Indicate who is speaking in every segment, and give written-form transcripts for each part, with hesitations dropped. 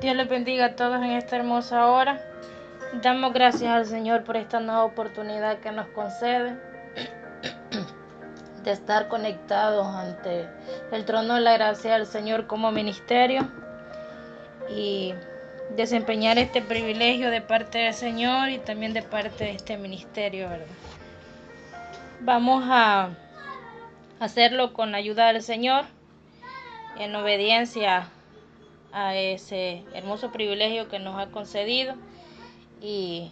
Speaker 1: Dios les bendiga a todos en esta hermosa hora. Damos gracias al Señor por esta nueva oportunidad que nos concede de estar conectados ante el trono de la gracia del Señor como ministerio y desempeñar este privilegio de parte del Señor y también de parte de este ministerio, ¿verdad? Vamos a hacerlo con la ayuda del Señor, en obediencia a ese hermoso privilegio que nos ha concedido y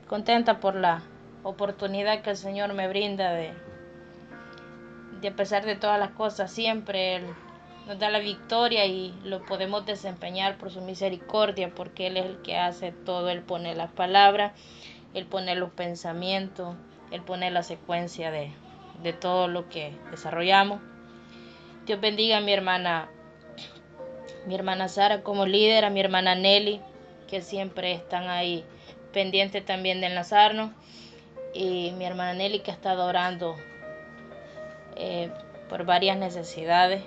Speaker 1: contenta por la oportunidad que el Señor me brinda de a pesar de todas las cosas, siempre Él nos da la victoria y lo podemos desempeñar por su misericordia, porque Él es el que hace todo. Él pone las palabras, Él pone los pensamientos, Él pone la secuencia de todo lo que desarrollamos. Dios bendiga a mi hermana Sara como líder, a mi hermana Nelly, que siempre están ahí pendientes también de enlazarnos, y mi hermana Nelly, que ha estado orando por varias necesidades,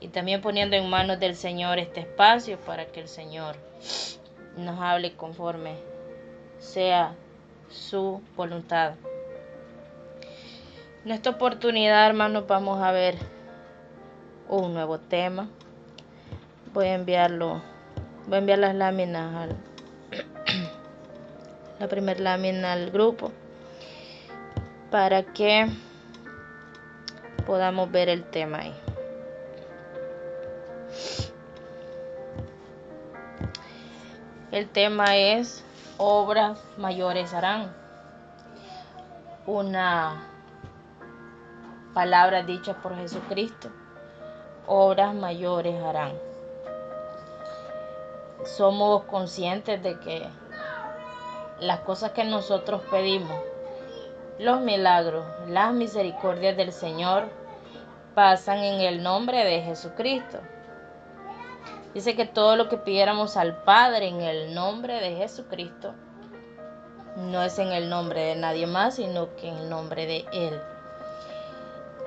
Speaker 1: y también poniendo en manos del Señor este espacio para que el Señor nos hable conforme sea su voluntad. En esta oportunidad, hermanos, vamos a ver un nuevo tema. Voy a enviar las láminas la primera lámina al grupo para que podamos ver el tema ahí. El tema es obras mayores harán. Una palabra dicha por Jesucristo: obras mayores harán. Somos conscientes de que las cosas que nosotros pedimos, los milagros, las misericordias del Señor, pasan en el nombre de Jesucristo. Dice que todo lo que pidiéramos al Padre en el nombre de Jesucristo, no es en el nombre de nadie más, sino que en el nombre de Él.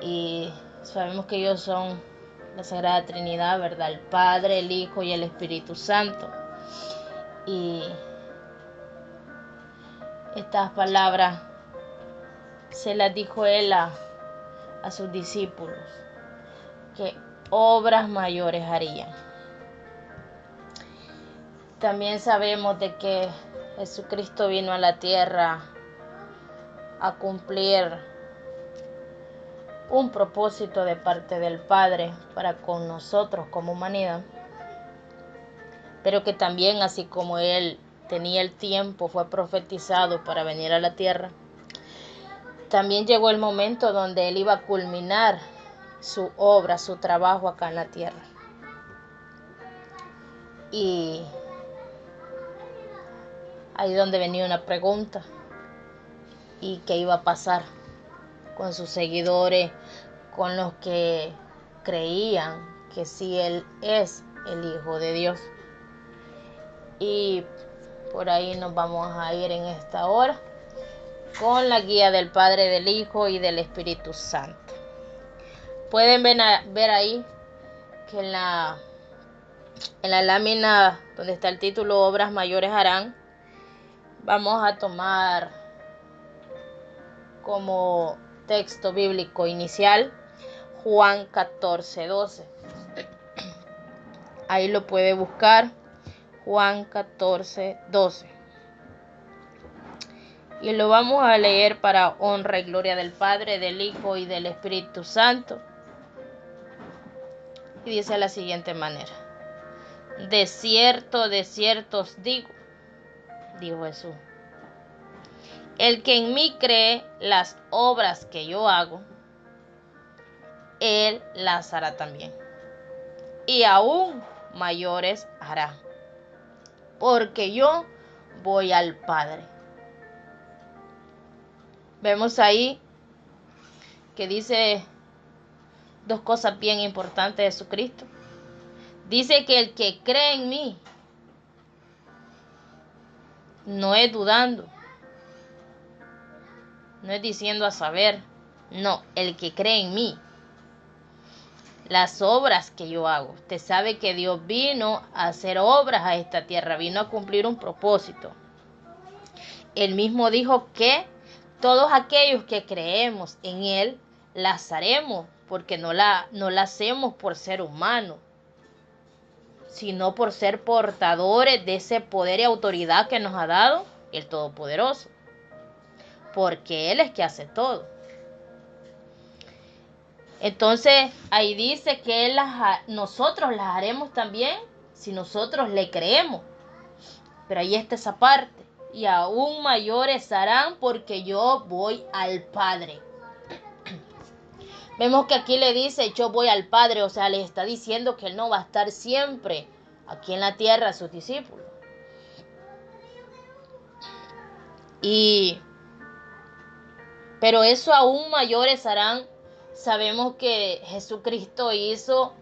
Speaker 1: Y sabemos que ellos son la Sagrada Trinidad, ¿verdad? El Padre, el Hijo y el Espíritu Santo. Y estas palabras se las dijo Él a sus discípulos, que obras mayores harían. También sabemos de que Jesucristo vino a la tierra a cumplir un propósito de parte del Padre para con nosotros como humanidad, pero que también, así como Él tenía el tiempo, fue profetizado para venir a la tierra, también llegó el momento donde Él iba a culminar su obra, su trabajo acá en la tierra. Y ahí donde venía una pregunta: ¿y qué iba a pasar con sus seguidores, con los que creían que sí Él es el Hijo de Dios? Y por ahí nos vamos a ir en esta hora con la guía del Padre, del Hijo y del Espíritu Santo. Pueden ver ahí que en la lámina donde está el título Obras Mayores Harán, vamos a tomar como texto bíblico inicial Juan 14:12. Ahí lo puede buscar, Juan 14:12. Y lo vamos a leer para honra y gloria del Padre, del Hijo y del Espíritu Santo. Y dice de la siguiente manera: de cierto os digo, dijo Jesús, el que en mí cree, las obras que yo hago, Él las hará también, y aún mayores hará, porque yo voy al Padre. Vemos ahí que dice dos cosas bien importantes de Jesucristo. Dice que el que cree en mí, no es dudando, no es diciendo a saber, no, el que cree en mí. las obras que yo hago. Usted sabe que Dios vino a hacer obras a esta tierra, vino a cumplir un propósito. Él mismo dijo que todos aquellos que creemos en Él, las haremos, porque no la hacemos por ser humano, sino por ser portadores de ese poder y autoridad que nos ha dado el Todopoderoso, porque Él es que hace todo. Entonces ahí dice que nosotros las haremos también si nosotros le creemos. Pero ahí está esa parte. Y aún mayores harán porque yo voy al Padre. Vemos que aquí le dice yo voy al Padre, o sea, le está diciendo que Él no va a estar siempre aquí en la tierra a sus discípulos. Pero eso aún mayores harán. Sabemos que Jesucristo hizo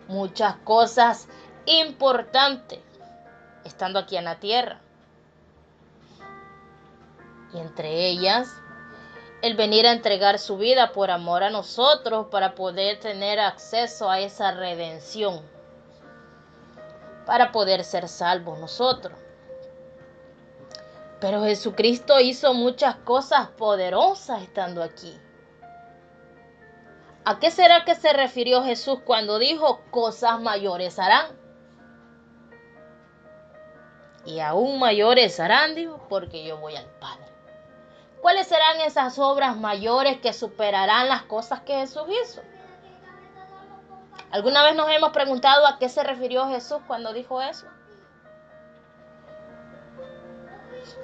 Speaker 1: muchas cosas importantes estando aquí en la tierra. Y entre ellas, el venir a entregar su vida por amor a nosotros para poder tener acceso a esa redención, para poder ser salvos nosotros. Pero Jesucristo hizo muchas cosas poderosas estando aquí. ¿A qué será que se refirió Jesús cuando dijo cosas mayores harán? Y aún mayores harán, dijo, porque yo voy al Padre. ¿Cuáles serán esas obras mayores que superarán las cosas que Jesús hizo? ¿Alguna vez nos hemos preguntado a qué se refirió Jesús cuando dijo eso?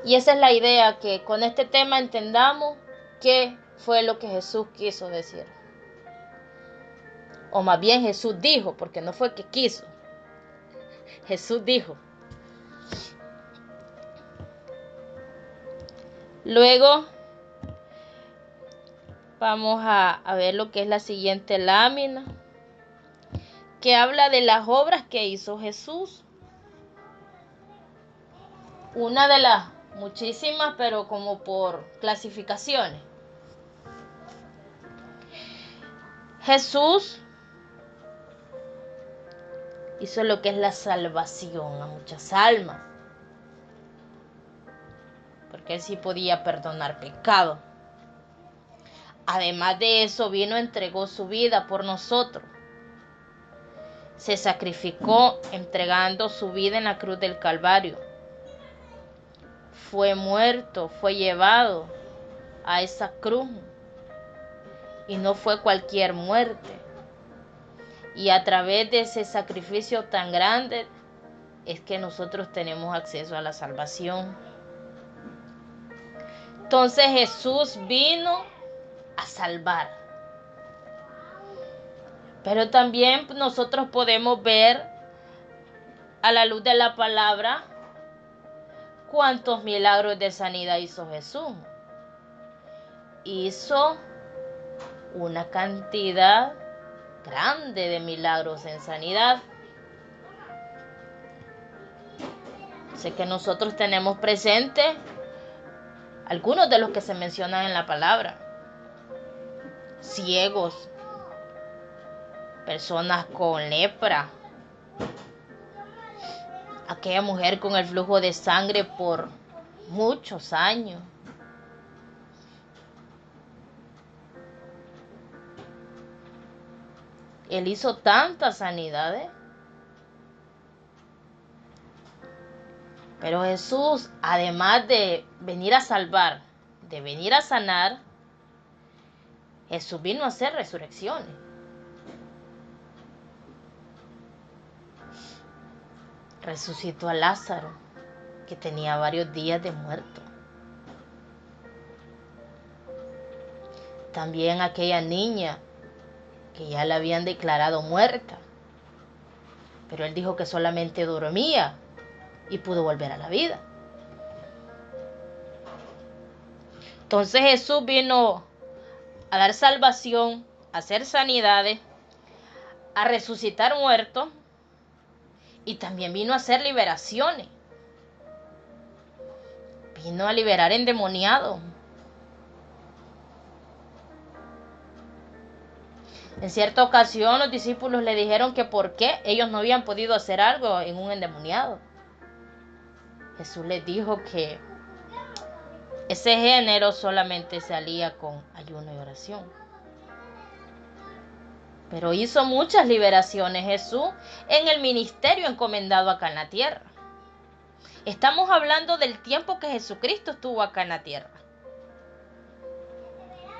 Speaker 1: Y esa es la idea, que con este tema entendamos qué fue lo que Jesús quiso decir. O más bien Jesús dijo, porque no fue que quiso. Jesús dijo. Luego vamos a ver lo que es la siguiente lámina, que habla de las obras que hizo Jesús. Una de las muchísimas, pero como por clasificaciones. Jesús hizo lo que es la salvación a muchas almas, porque Él sí podía perdonar pecado. Además de eso, vino, entregó su vida por nosotros. Se sacrificó entregando su vida en la cruz del Calvario. Fue muerto, fue llevado a esa cruz. Y no fue cualquier muerte. Y a través de ese sacrificio tan grande es que nosotros tenemos acceso a la salvación. Entonces Jesús vino a salvar. Pero también nosotros podemos ver a la luz de la palabra cuántos milagros de sanidad hizo Jesús. Hizo una cantidad grande de milagros en sanidad. Sé que nosotros tenemos presente algunos de los que se mencionan en la palabra. Ciegos, personas con lepra, aquella mujer con el flujo de sangre por muchos años. Él hizo tantas sanidades. Pero Jesús, además de venir a salvar, de venir a sanar, Jesús vino a hacer resurrecciones. Resucitó a Lázaro, que tenía varios días de muerto. También aquella niña que ya la habían declarado muerta, pero él dijo que solamente dormía y pudo volver a la vida. Entonces Jesús vino a dar salvación, a hacer sanidades, a resucitar muertos, y también vino a hacer liberaciones. Vino a liberar endemoniados. En cierta ocasión los discípulos le dijeron que por qué ellos no habían podido hacer algo en un endemoniado. Jesús les dijo que ese género solamente salía con ayuno y oración. Pero hizo muchas liberaciones Jesús en el ministerio encomendado acá en la tierra. Estamos hablando del tiempo que Jesucristo estuvo acá en la tierra.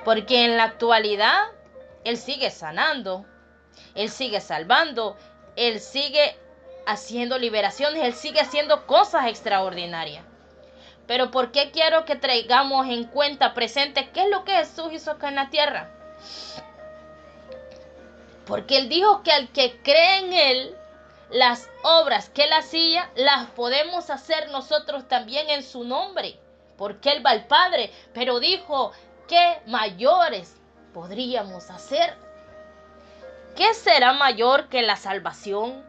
Speaker 1: Porque en la actualidad Él sigue sanando, Él sigue salvando, Él sigue haciendo liberaciones, Él sigue haciendo cosas extraordinarias. Pero ¿por qué quiero que traigamos en cuenta presente qué es lo que Jesús hizo acá en la tierra? Porque Él dijo que al que cree en Él, las obras que Él hacía, las podemos hacer nosotros también en su nombre. Porque Él va al Padre, pero dijo que mayores podríamos hacer. ¿Qué será mayor que la salvación?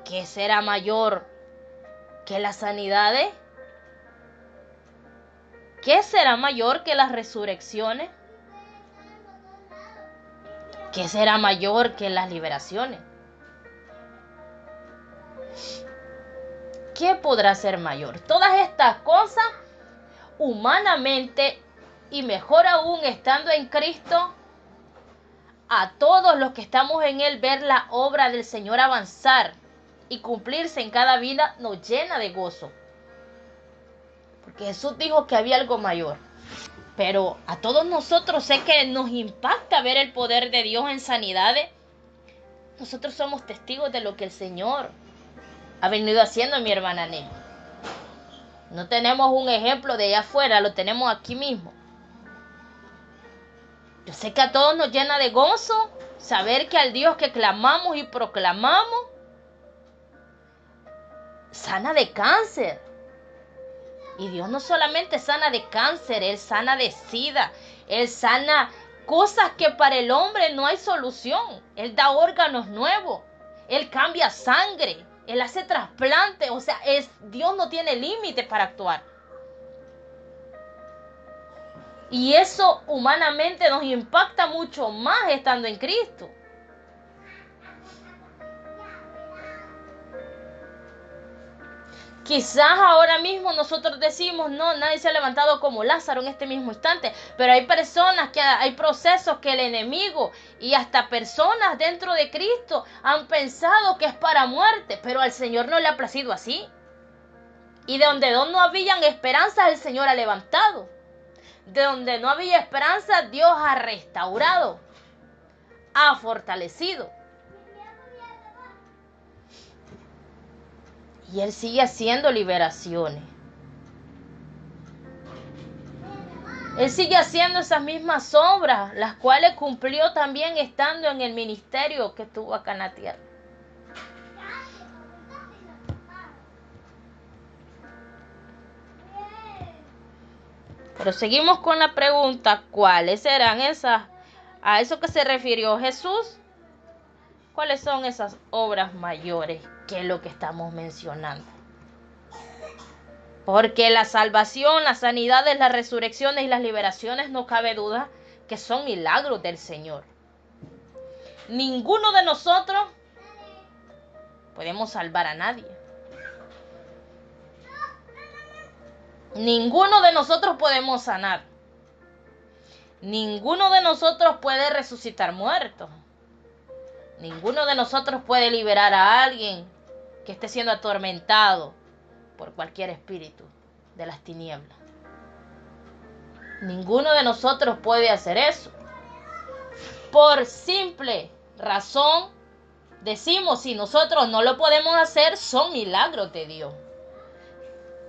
Speaker 1: ¿Qué será mayor que las sanidades? ¿Qué será mayor que las resurrecciones? ¿Qué será mayor que las liberaciones? ¿Qué podrá ser mayor? Todas estas cosas, humanamente, y mejor aún estando en Cristo, a todos los que estamos en Él, ver la obra del Señor avanzar y cumplirse en cada vida, nos llena de gozo. Porque Jesús dijo que había algo mayor. Pero a todos nosotros sé que nos impacta ver el poder de Dios en sanidades. Nosotros somos testigos de lo que el Señor ha venido haciendo, mi hermana Nelly. No tenemos un ejemplo de allá afuera, lo tenemos aquí mismo. Yo sé que a todos nos llena de gozo saber que al Dios que clamamos y proclamamos sana de cáncer. Y Dios no solamente sana de cáncer, Él sana de sida, Él sana cosas que para el hombre no hay solución. Él da órganos nuevos, Él cambia sangre, Él hace trasplantes. O sea, Dios no tiene límite para actuar. Y eso humanamente nos impacta mucho más estando en Cristo. Quizás ahora mismo nosotros decimos, no, nadie se ha levantado como Lázaro en este mismo instante, pero hay personas, hay procesos que el enemigo y hasta personas dentro de Cristo han pensado que es para muerte, pero al Señor no le ha placido así. Y de donde no habían esperanzas, el Señor ha levantado. De donde no había esperanza, Dios ha restaurado, ha fortalecido. Y Él sigue haciendo liberaciones. Él sigue haciendo esas mismas obras, las cuales cumplió también estando en el ministerio que tuvo acá en la tierra. Pero seguimos con la pregunta, ¿cuáles serán esas? ¿A eso que se refirió Jesús? ¿Cuáles son esas obras mayores? Que es lo que estamos mencionando. Porque la salvación, las sanidades, las resurrecciones y las liberaciones, no cabe duda que son milagros del Señor. Ninguno de nosotros podemos salvar a nadie. Ninguno de nosotros podemos sanar. Ninguno de nosotros puede resucitar muertos. Ninguno de nosotros puede liberar a alguien que esté siendo atormentado por cualquier espíritu de las tinieblas. Ninguno de nosotros puede hacer eso. Por simple razón, decimos, si nosotros no lo podemos hacer, son milagros de Dios.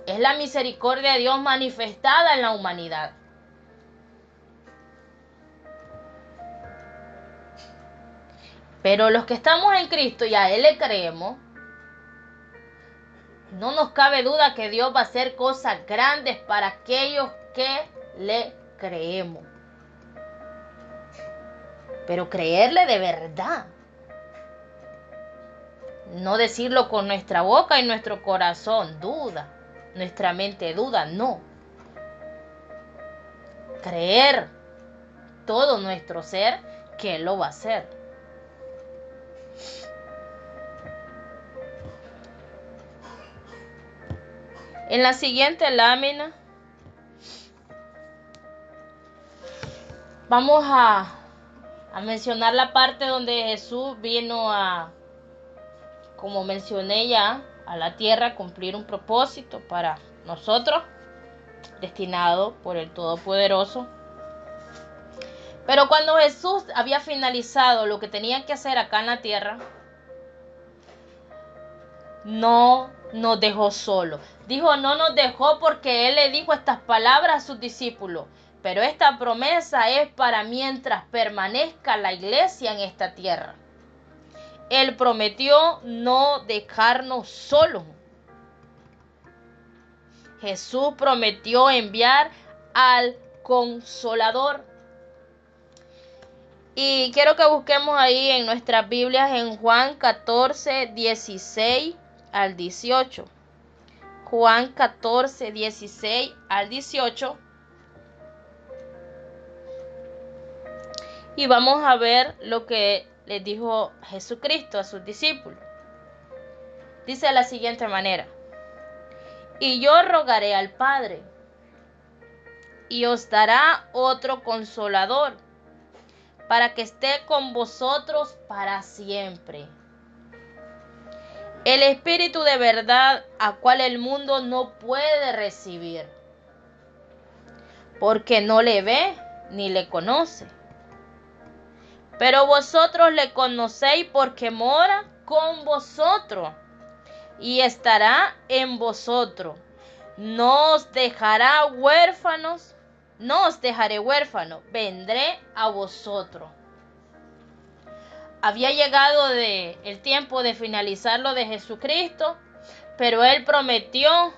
Speaker 1: Es la misericordia de Dios manifestada en la humanidad. Pero los que estamos en Cristo y a Él le creemos, no nos cabe duda que Dios va a hacer cosas grandes para aquellos que le creemos. Pero creerle de verdad. No decirlo con nuestra boca y nuestro corazón, duda. Nuestra mente duda, no. Creer todo nuestro ser que Él lo va a hacer. En la siguiente lámina vamos a mencionar la parte donde Jesús vino como mencioné ya, a la tierra a cumplir un propósito para nosotros, destinado por el Todopoderoso. Pero cuando Jesús había finalizado lo que tenía que hacer acá en la tierra, no nos dejó solos. Dijo, no nos dejó porque Él le dijo estas palabras a sus discípulos. Pero esta promesa es para mientras permanezca la iglesia en esta tierra. Él prometió no dejarnos solos. Jesús prometió enviar al Consolador. Y quiero que busquemos ahí en nuestras Biblias en Juan 14, 16 al 18. Juan 14, 16 al 18. Y vamos a ver lo que les dijo Jesucristo a sus discípulos. Dice de la siguiente manera: y yo rogaré al Padre, y os dará otro Consolador, para que esté con vosotros para siempre. El Espíritu de verdad, a cual el mundo no puede recibir, porque no le ve ni le conoce. Pero vosotros le conocéis porque mora con vosotros y estará en vosotros. No os dejará huérfanos, no os dejaré huérfanos, vendré a vosotros. Había llegado el tiempo de finalizar lo de Jesucristo, pero Él prometió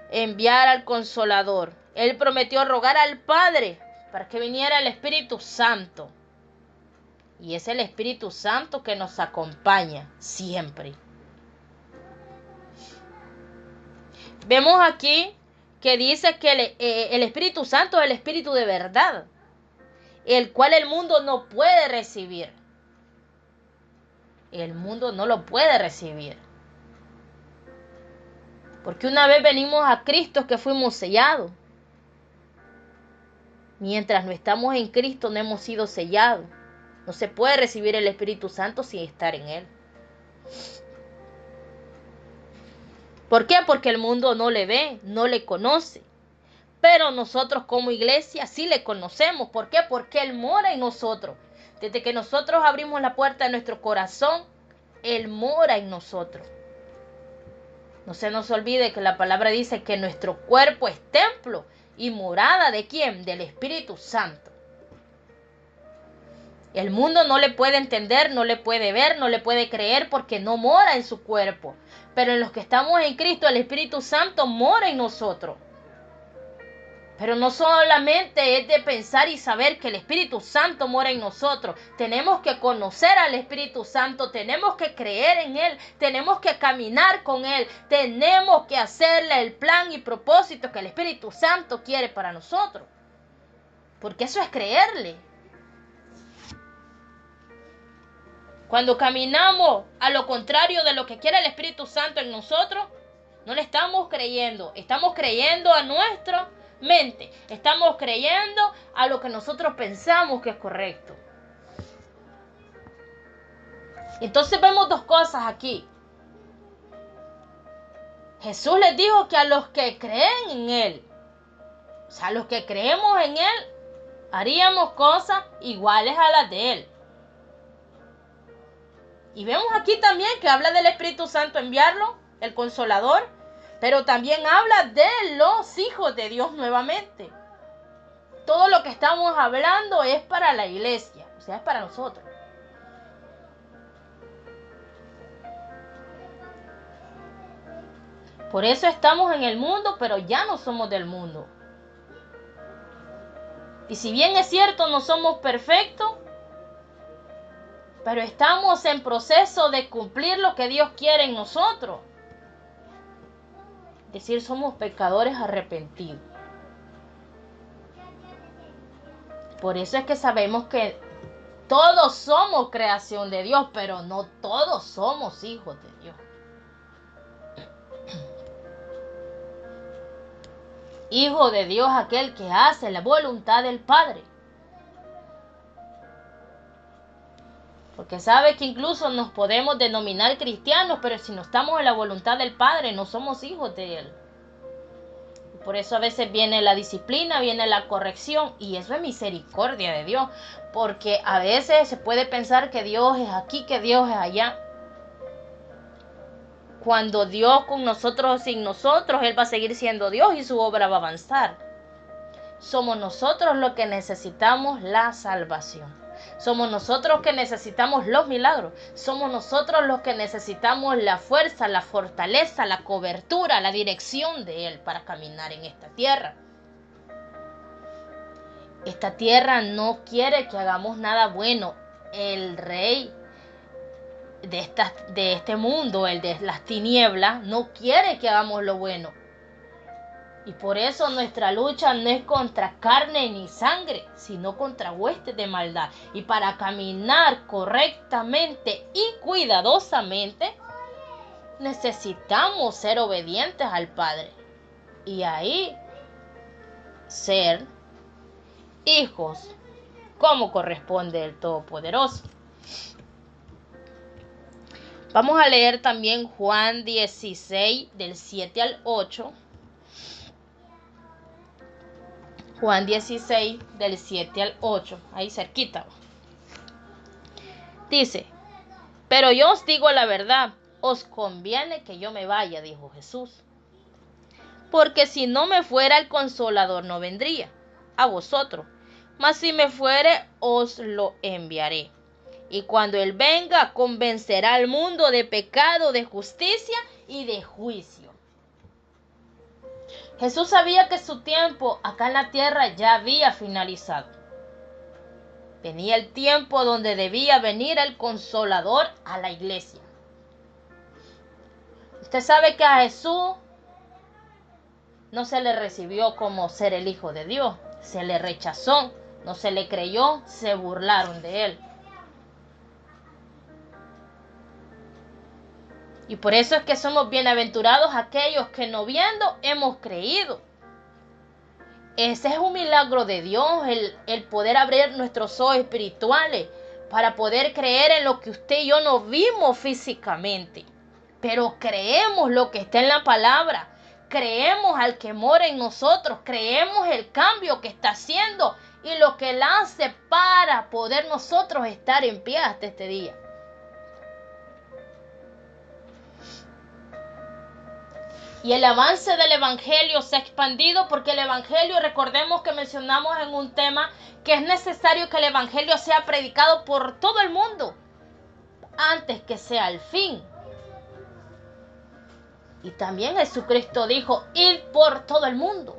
Speaker 1: enviar al Consolador. Él prometió rogar al Padre para que viniera el Espíritu Santo. Y es el Espíritu Santo que nos acompaña siempre. Vemos aquí que dice que el Espíritu Santo es el Espíritu de verdad, el cual el mundo no puede recibir. El mundo no lo puede recibir. Porque una vez venimos a Cristo es que fuimos sellados. Mientras no estamos en Cristo no hemos sido sellados. No se puede recibir el Espíritu Santo sin estar en Él. ¿Por qué? Porque el mundo no le ve, no le conoce. Pero nosotros como iglesia sí le conocemos. ¿Por qué? Porque Él mora en nosotros. Desde que nosotros abrimos la puerta de nuestro corazón, Él mora en nosotros. No se nos olvide que la palabra dice que nuestro cuerpo es templo y morada ¿de quién? Del Espíritu Santo. El mundo no le puede entender, no le puede ver, no le puede creer porque no mora en su cuerpo. Pero en los que estamos en Cristo, el Espíritu Santo mora en nosotros. Pero no solamente es de pensar y saber que el Espíritu Santo mora en nosotros. Tenemos que conocer al Espíritu Santo, tenemos que creer en Él, tenemos que caminar con Él, tenemos que hacerle el plan y propósito que el Espíritu Santo quiere para nosotros. Porque eso es creerle. Cuando caminamos a lo contrario de lo que quiere el Espíritu Santo en nosotros, no le estamos creyendo a nuestra mente, estamos creyendo a lo que nosotros pensamos que es correcto. Entonces vemos dos cosas aquí. Jesús les dijo que a los que creen en Él, o sea, a los que creemos en Él, haríamos cosas iguales a las de Él. Y vemos aquí también que habla del Espíritu Santo enviarlo, el Consolador, pero también habla de los hijos de Dios nuevamente. Todo lo que estamos hablando es para la iglesia, o sea, es para nosotros. Por eso estamos en el mundo, pero ya no somos del mundo. Y si bien es cierto, no somos perfectos, pero estamos en proceso de cumplir lo que Dios quiere en nosotros. Es decir, somos pecadores arrepentidos. Por eso es que sabemos que todos somos creación de Dios, pero no todos somos hijos de Dios. Hijo de Dios, aquel que hace la voluntad del Padre. Porque sabe que incluso nos podemos denominar cristianos, pero si no estamos en la voluntad del Padre, no somos hijos de Él. Por eso a veces viene la disciplina, viene la corrección, y eso es misericordia de Dios. Porque a veces se puede pensar que Dios es aquí, que Dios es allá. Cuando Dios con nosotros o sin nosotros, Él va a seguir siendo Dios y su obra va a avanzar. Somos nosotros los que necesitamos la salvación. Somos nosotros que necesitamos los milagros. Somos nosotros los que necesitamos la fuerza, la fortaleza, la cobertura, la dirección de Él para caminar en esta tierra. Esta tierra no quiere que hagamos nada bueno. El rey de este mundo, el de las tinieblas, no quiere que hagamos lo bueno. Y por eso nuestra lucha no es contra carne ni sangre, sino contra huestes de maldad. Y para caminar correctamente y cuidadosamente, necesitamos ser obedientes al Padre. Y ahí ser hijos como corresponde el Todopoderoso. Vamos a leer también Juan 16, del 7 al 8. Juan 16, del 7 al 8, ahí cerquita. Dice, pero yo os digo la verdad, os conviene que yo me vaya, dijo Jesús. Porque si no me fuera el Consolador no vendría a vosotros, mas si me fuere os lo enviaré. Y cuando Él venga, convencerá al mundo de pecado, de justicia y de juicio. Jesús sabía que su tiempo acá en la tierra ya había finalizado. Venía el tiempo donde debía venir el Consolador a la iglesia. Usted sabe que a Jesús no se le recibió como ser el Hijo de Dios. Se le rechazó, no se le creyó, se burlaron de Él. Y por eso es que somos bienaventurados aquellos que no viendo hemos creído. Ese es un milagro de Dios, el poder abrir nuestros ojos espirituales para poder creer en lo que usted y yo no vimos físicamente. Pero creemos lo que está en la palabra, creemos al que mora en nosotros, creemos el cambio que está haciendo y lo que Él hace para poder nosotros estar en pie hasta este día. Y el avance del Evangelio se ha expandido porque el Evangelio, recordemos que mencionamos en un tema que es necesario que el Evangelio sea predicado por todo el mundo antes que sea el fin. Y también Jesucristo dijo, id por todo el mundo.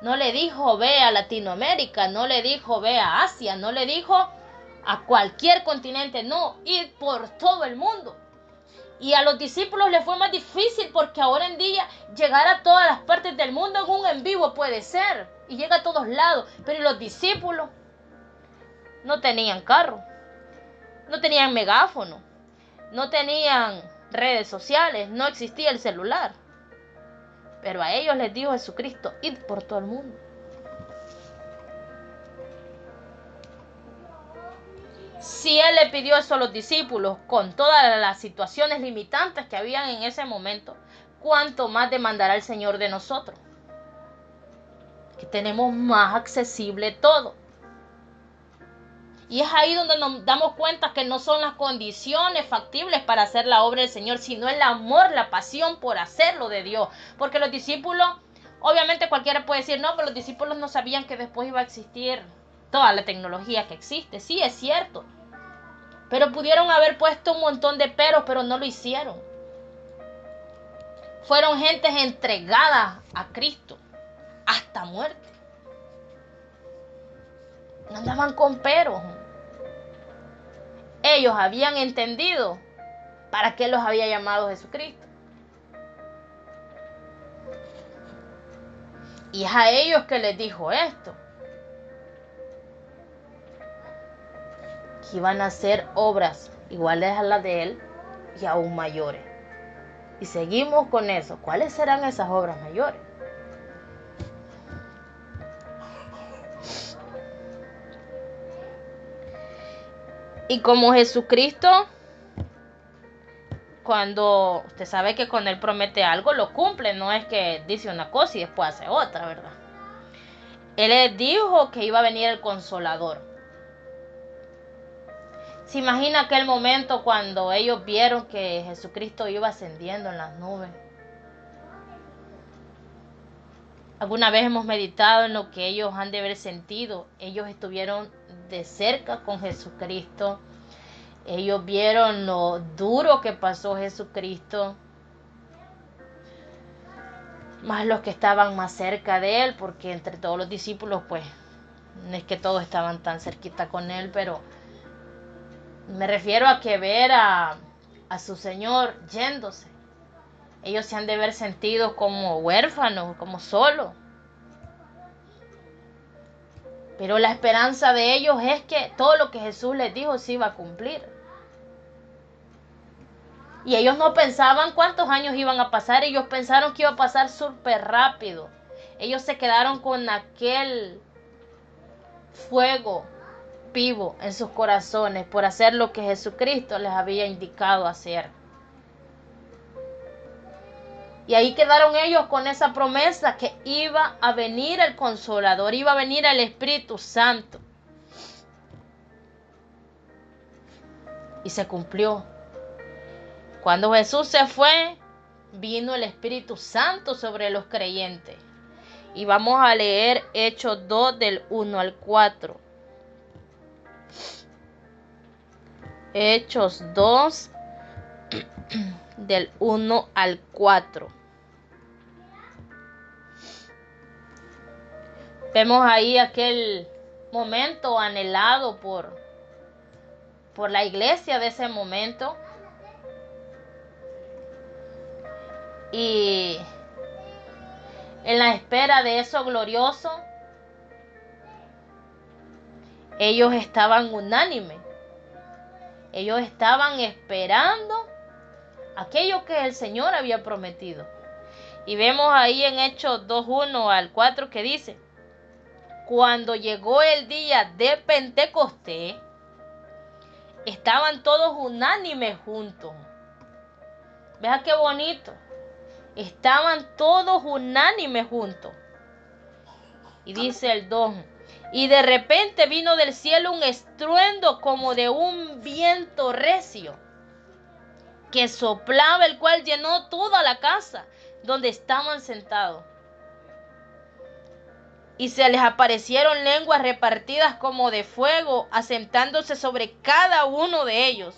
Speaker 1: No le dijo, ve a Latinoamérica, no le dijo, ve a Asia, no le dijo a cualquier continente, no, id por todo el mundo. Y a los discípulos les fue más difícil porque ahora en día llegar a todas las partes del mundo en un en vivo puede ser. Y llega a todos lados. Pero los discípulos no tenían carro. No tenían megáfono. No tenían redes sociales. No existía el celular. Pero a ellos les dijo Jesucristo, id por todo el mundo. Si Él le pidió eso a los discípulos con todas las situaciones limitantes que habían en ese momento, ¿cuánto más demandará el Señor de nosotros? Que tenemos más accesible todo. Y es ahí donde nos damos cuenta que no son las condiciones factibles para hacer la obra del Señor, sino el amor, la pasión por hacerlo de Dios. Porque los discípulos, obviamente cualquiera puede decir, no, pero los discípulos no sabían que después iba a existir toda la tecnología que existe. Sí, es cierto. Pero pudieron haber puesto un montón de peros, pero no lo hicieron. Fueron gentes entregadas a Cristo hasta muerte. No andaban con peros. Ellos habían entendido para qué los había llamado Jesucristo. Y es a ellos que les dijo esto. que iban a hacer obras iguales a las de Él y aún mayores. Y seguimos con eso. ¿Cuáles serán esas obras mayores? Y como Jesucristo, cuando usted sabe que cuando Él promete algo, lo cumple. No es que dice una cosa y después hace otra, ¿verdad? Él les dijo que iba a venir el Consolador. ¿Se imagina aquel momento cuando ellos vieron que Jesucristo iba ascendiendo en las nubes? Alguna vez hemos meditado en lo que ellos han de haber sentido. Ellos estuvieron de cerca con Jesucristo. Ellos vieron lo duro que pasó Jesucristo. Más los que estaban más cerca de Él, porque entre todos los discípulos, pues, no es que todos estaban tan cerquita con Él, pero me refiero a que ver a su Señor yéndose. Ellos se han de ver sentido como huérfanos, como solos. Pero la esperanza de ellos es que todo lo que Jesús les dijo se iba a cumplir. Y ellos no pensaban cuántos años iban a pasar. Ellos pensaron que iba a pasar súper rápido. Ellos se quedaron con aquel fuego vivo en sus corazones por hacer lo que Jesucristo les había indicado hacer. Y ahí quedaron ellos con esa promesa que iba a venir el Consolador, iba a venir el Espíritu Santo. Y se cumplió. Cuando Jesús se fue, vino el Espíritu Santo sobre los creyentes. Y vamos a leer Hechos 2 del 1 al 4. Hechos 2 del 1 al 4. Vemos ahí aquel momento anhelado por la iglesia de ese momento. Y en la espera de eso glorioso, ellos estaban unánimes. Ellos estaban esperando aquello que el Señor había prometido. Y vemos ahí en Hechos 2:1 al 4 que dice: cuando llegó el día de Pentecostés, estaban todos unánimes juntos. Vea qué bonito. Estaban todos unánimes juntos. Y dice el 2: y de repente vino del cielo un estruendo como de un viento recio que soplaba, el cual llenó toda la casa donde estaban sentados. Y se les aparecieron lenguas repartidas como de fuego, asentándose sobre cada uno de ellos.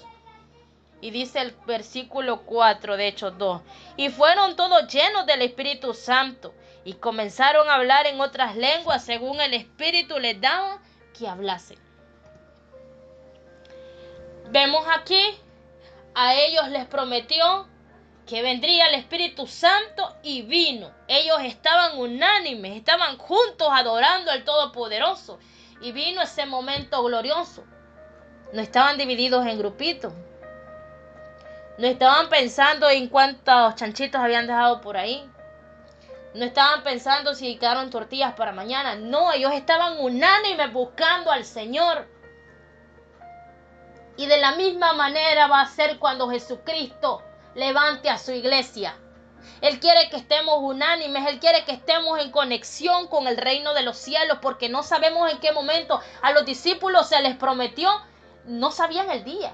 Speaker 1: Y dice el versículo 4 de Hechos 2: y fueron todos llenos del Espíritu Santo, y comenzaron a hablar en otras lenguas según el Espíritu les daba que hablasen. Vemos aquí, a ellos les prometió que vendría el Espíritu Santo y vino. Ellos estaban unánimes, estaban juntos adorando al Todopoderoso. Y vino ese momento glorioso. No estaban divididos en grupitos. No estaban pensando en cuántos chanchitos habían dejado por ahí. No estaban pensando si quedaron tortillas para mañana. No, ellos estaban unánimes buscando al Señor. Y de la misma manera va a ser cuando Jesucristo levante a su iglesia. Él quiere que estemos unánimes, Él quiere que estemos en conexión con el reino de los cielos, porque no sabemos en qué momento a los discípulos se les prometió, no sabían el día,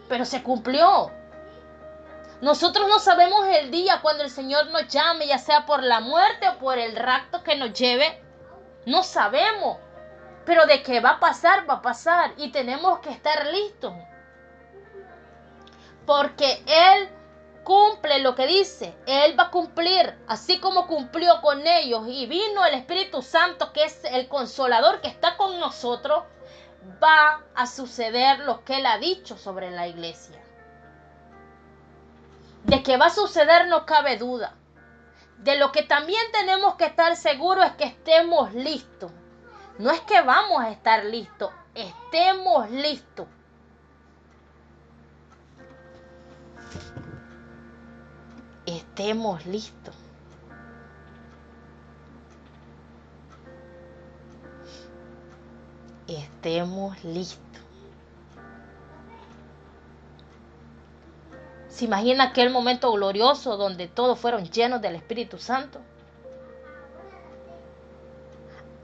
Speaker 1: pero se cumplió. Nosotros no sabemos el día cuando el Señor nos llame, ya sea por la muerte o por el rapto que nos lleve, no sabemos, pero de que va a pasar y tenemos que estar listos. Porque Él cumple lo que dice. Él va a cumplir, así como cumplió con ellos. Y vino el Espíritu Santo, que es el Consolador que está con nosotros. Va a suceder lo que Él ha dicho sobre la iglesia. De que va a suceder no cabe duda. De lo que también tenemos que estar seguros es que estemos listos. No es que vamos a estar listos. estemos listos. Estemos listos. Estemos listos. ¿Se imagina aquel momento glorioso donde todos fueron llenos del Espíritu Santo?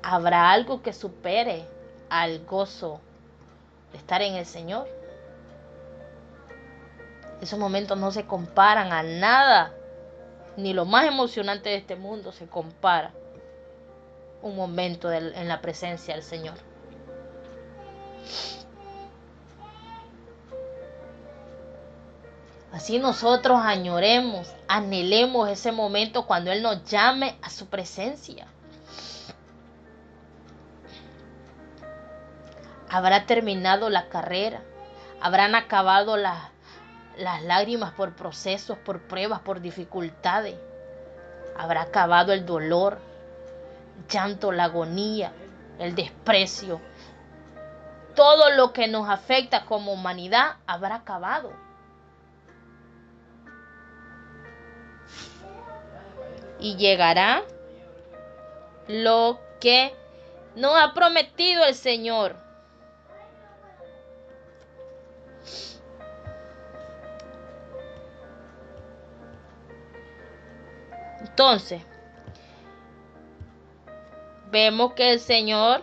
Speaker 1: ¿Habrá algo que supere al gozo de estar en el Señor? Esos momentos no se comparan a nada, ni lo más emocionante de este mundo se compara un momento en la presencia del Señor. Así nosotros añoremos, anhelemos ese momento cuando Él nos llame a su presencia. Habrá terminado la carrera, habrán acabado las lágrimas por procesos, por pruebas, por dificultades. Habrá acabado el dolor, el llanto, la agonía, el desprecio. Todo lo que nos afecta como humanidad habrá acabado. Y llegará lo que nos ha prometido el Señor. Entonces, vemos que el Señor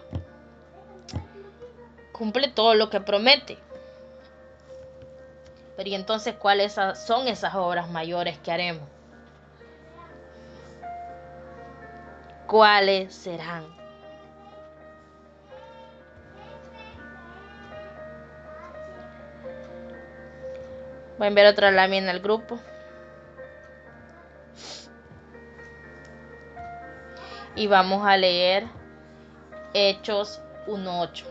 Speaker 1: cumple todo lo que promete. Pero ¿y entonces cuáles son esas obras mayores que haremos? ¿Cuáles serán? Voy a enviar otra lámina al grupo. Y vamos a leer Hechos 1:8.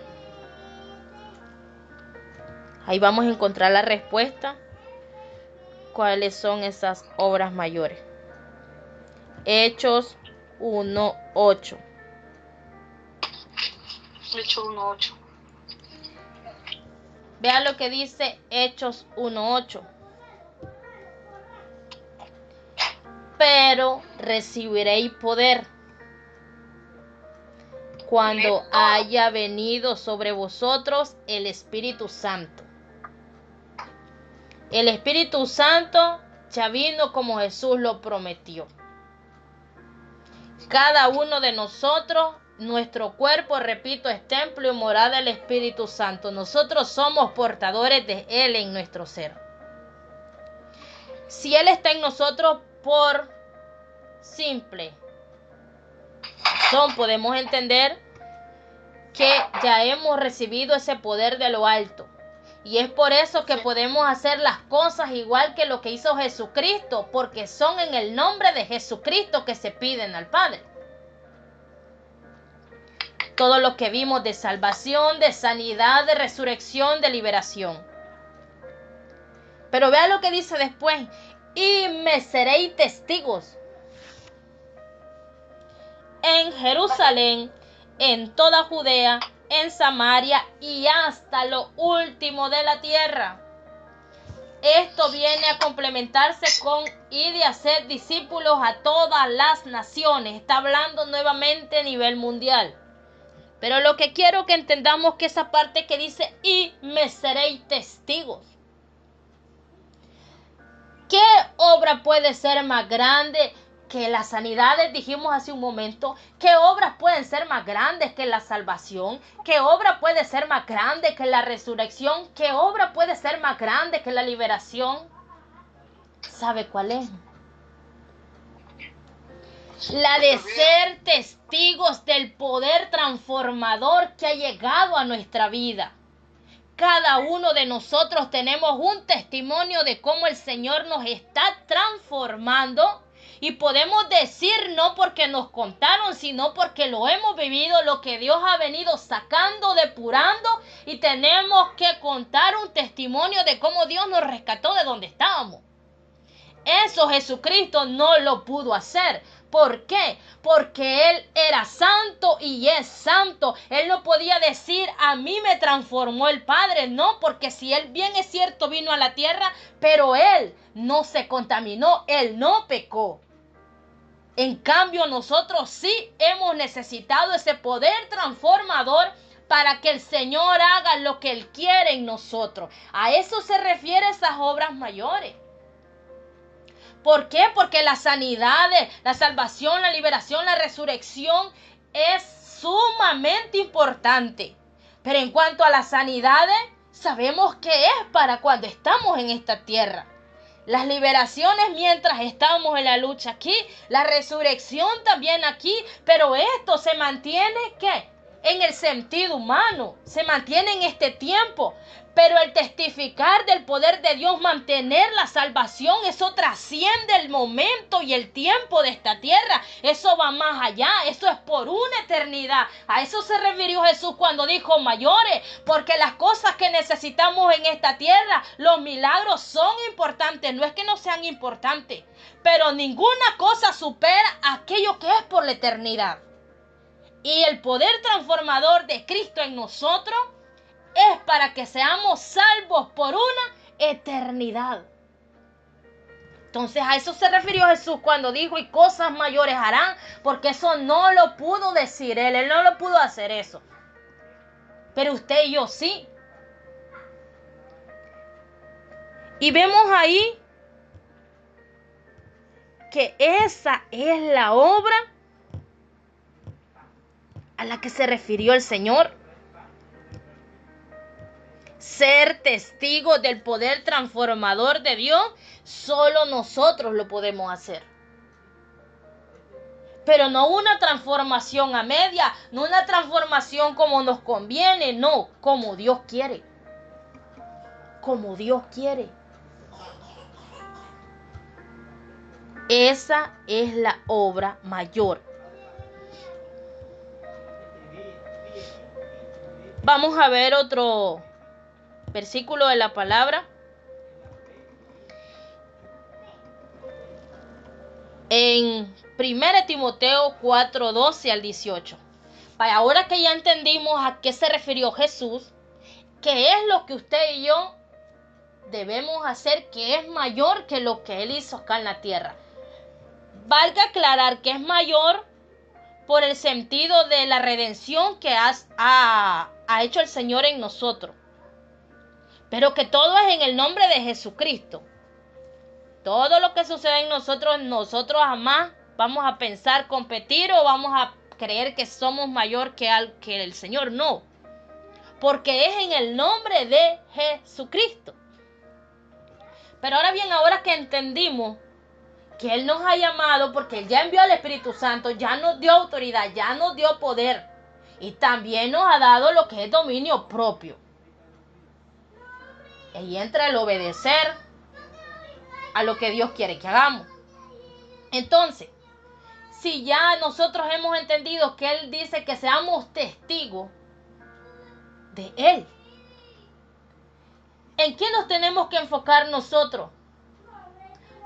Speaker 1: Ahí vamos a encontrar la respuesta. ¿Cuáles son esas obras mayores? Hechos 1:8.
Speaker 2: Hechos 1:8.
Speaker 1: Vean lo que dice Hechos 1:8. Pero recibiréis poder cuando haya venido sobre vosotros el Espíritu Santo. El Espíritu Santo ya vino como Jesús lo prometió. Cada uno de nosotros, nuestro cuerpo, repito, es templo y morada del Espíritu Santo. Nosotros somos portadores de Él en nuestro ser. Si Él está en nosotros por simple razón, podemos entender que ya hemos recibido ese poder de lo alto. Y es por eso que podemos hacer las cosas igual que lo que hizo Jesucristo, porque son en el nombre de Jesucristo que se piden al Padre. Todo lo que vimos de salvación, de sanidad, de resurrección, de liberación. Pero vean lo que dice después. Y me seréis testigos en Jerusalén, en toda Judea, en Samaria y hasta lo último de la tierra. Esto viene a complementarse con y de hacer discípulos a todas las naciones. Está hablando nuevamente a nivel mundial. Pero lo que quiero que entendamos que esa parte que dice y me seréis testigos. ¿Qué obra puede ser más grande que las sanidades? Dijimos hace un momento. ¿Qué obras pueden ser más grandes que la salvación? ¿Qué obra puede ser más grande que la resurrección? ¿Qué obra puede ser más grande que la liberación? ¿Sabe cuál es? La de ser testigos del poder transformador que ha llegado a nuestra vida. Cada uno de nosotros tenemos un testimonio de cómo el Señor nos está transformando. Y podemos decir no porque nos contaron, sino porque lo hemos vivido, lo que Dios ha venido sacando, depurando. Y tenemos que contar un testimonio de cómo Dios nos rescató de donde estábamos. Eso Jesucristo no lo pudo hacer. ¿Por qué? Porque Él era santo y es santo. Él no podía decir, a mí me transformó el Padre. No, porque si Él bien es cierto vino a la tierra, pero Él no se contaminó, Él no pecó. En cambio, nosotros sí hemos necesitado ese poder transformador para que el Señor haga lo que Él quiere en nosotros. A eso se refiere esas obras mayores. ¿Por qué? Porque la sanidad, la salvación, la liberación, la resurrección es sumamente importante. Pero en cuanto a las sanidades, sabemos que es para cuando estamos en esta tierra. Las liberaciones mientras estamos en la lucha aquí, la resurrección también aquí, pero esto se mantiene, ¿qué? En el sentido humano, se mantiene en este tiempo. Pero el testificar del poder de Dios, mantener la salvación, eso trasciende el momento y el tiempo de esta tierra. Eso va más allá, eso es por una eternidad. A eso se refirió Jesús cuando dijo mayores, porque las cosas que necesitamos en esta tierra, los milagros son importantes, no es que no sean importantes, pero ninguna cosa supera aquello que es por la eternidad. Y el poder transformador de Cristo en nosotros es para que seamos salvos por una eternidad. Entonces a eso se refirió Jesús cuando dijo, y cosas mayores harán, porque eso no lo pudo decir Él no lo pudo hacer eso. Pero usted y yo sí. Y vemos ahí que esa es la obra a la que se refirió el Señor. Ser testigos del poder transformador de Dios, solo nosotros lo podemos hacer. Pero no una transformación a media, no una transformación como nos conviene, no, como Dios quiere. Como Dios quiere. Esa es la obra mayor. Vamos a ver otro versículo de la palabra. En 1 Timoteo 4, 12 al 18. Ahora que ya entendimos a qué se refirió Jesús, qué es lo que usted y yo debemos hacer que es mayor que lo que Él hizo acá en la tierra. Valga aclarar que es mayor por el sentido de la redención que ha hecho el Señor en nosotros. Pero que todo es en el nombre de Jesucristo. Todo lo que sucede en nosotros jamás vamos a pensar competir o vamos a creer que somos mayor que el Señor. No. Porque es en el nombre de Jesucristo. Pero ahora bien, ahora que entendimos que Él nos ha llamado, porque Él ya envió al Espíritu Santo, ya nos dio autoridad, ya nos dio poder. Y también nos ha dado lo que es dominio propio. Y entra el obedecer a lo que Dios quiere que hagamos. Entonces, si ya nosotros hemos entendido que Él dice que seamos testigos de Él, ¿en qué nos tenemos que enfocar nosotros?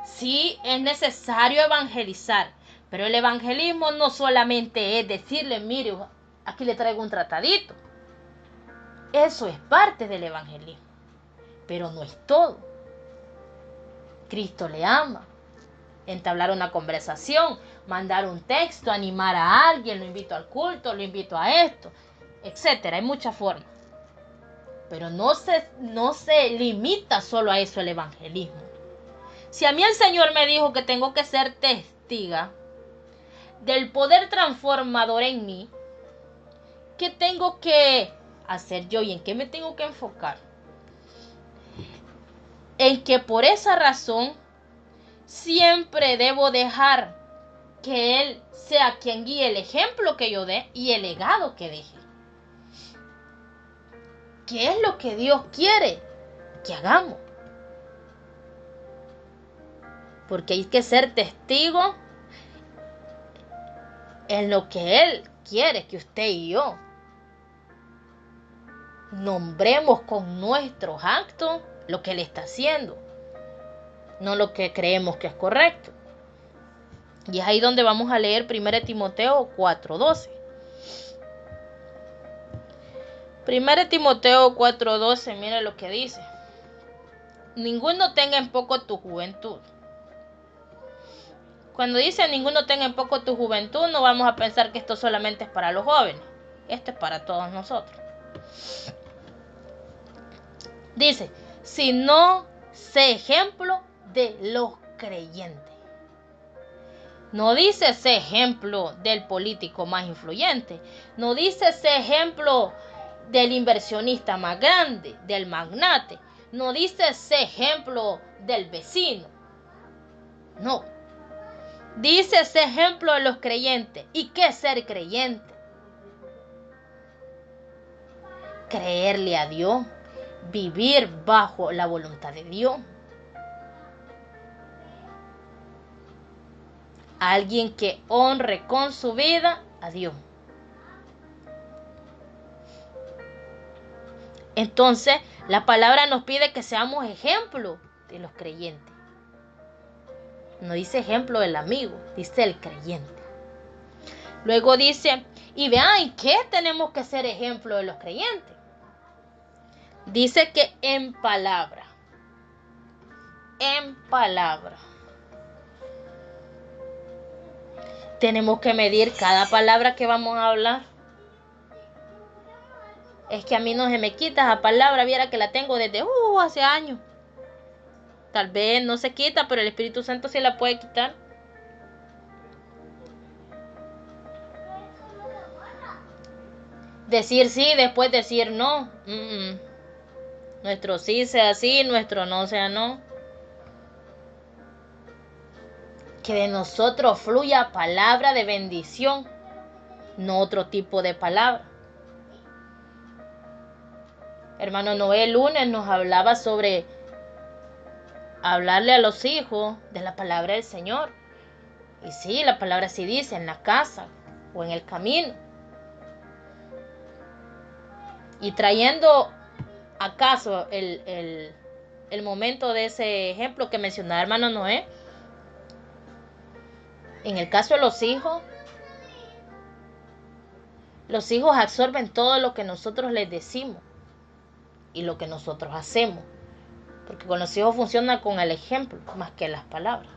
Speaker 1: Sí, es necesario evangelizar, pero el evangelismo no solamente es decirle, mire, aquí le traigo un tratadito. Eso es parte del evangelismo, pero no es todo. Cristo le ama. Entablar una conversación, mandar un texto, animar a alguien, lo invito al culto, lo invito a esto, etcétera. Hay muchas formas. Pero no se limita solo a eso el evangelismo. Si a mí el Señor me dijo que tengo que ser testiga del poder transformador en mí, ¿qué tengo que hacer yo y en qué me tengo que enfocar? En que por esa razón siempre debo dejar que Él sea quien guíe el ejemplo que yo dé y el legado que deje. ¿Qué es lo que Dios quiere que hagamos? Porque hay que ser testigo en lo que Él quiere que usted y yo nombremos con nuestros actos lo que Él está haciendo. no lo que creemos que es correcto. Y es ahí donde vamos a leer 1 Timoteo 4:12. 1 Timoteo 4:12, mire lo que dice. Ninguno tenga en poco tu juventud. Cuando dice ninguno tenga en poco tu juventud, no vamos a pensar que esto solamente es para los jóvenes. Esto es para todos nosotros. Dice, sino sé ejemplo de los creyentes. No dice sé ejemplo del político más influyente. No dice sé ejemplo del inversionista más grande, del magnate. No dice sé ejemplo del vecino. No. Dice sé ejemplo de los creyentes. ¿Y qué es ser creyente? Creerle a Dios. Vivir bajo la voluntad de Dios. Alguien que honre con su vida a Dios. Entonces, la palabra nos pide que seamos ejemplo de los creyentes. No dice ejemplo del amigo, dice el creyente. Luego dice, y vean, ¿en qué tenemos que ser ejemplo de los creyentes? Dice que en palabra. En palabra. Tenemos que medir cada palabra que vamos a hablar. Es que a mí no se me quita esa palabra, viera que la tengo desde hace años. Tal vez no se quita, pero el Espíritu Santo sí la puede quitar. Decir sí, después decir no. Nuestro sí sea sí, nuestro no sea no. Que de nosotros fluya palabra de bendición, no otro tipo de palabra. Hermano Noé el lunes nos hablaba sobre hablarle a los hijos de la palabra del Señor. Y sí, la palabra sí dice en la casa o en el camino. Y trayendo acaso el momento de ese ejemplo que mencionaba hermano Noé, en el caso de los hijos absorben todo lo que nosotros les decimos y lo que nosotros hacemos. Porque con los hijos funciona con el ejemplo más que las palabras.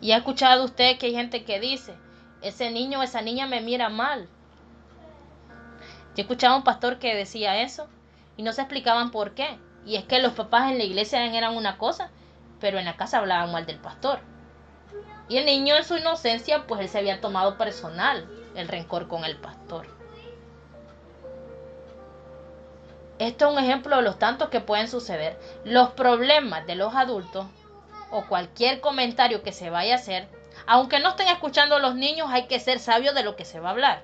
Speaker 1: Y ha escuchado usted que hay gente que dice, ese niño o esa niña me mira mal. Yo escuchaba a un pastor que decía eso y no se explicaban por qué. Y es que los papás en la iglesia eran una cosa, pero en la casa hablaban mal del pastor. Y el niño en su inocencia, pues él se había tomado personal el rencor con el pastor. Esto es un ejemplo de los tantos que pueden suceder. Los problemas de los adultos o cualquier comentario que se vaya a hacer, aunque no estén escuchando los niños, hay que ser sabios de lo que se va a hablar.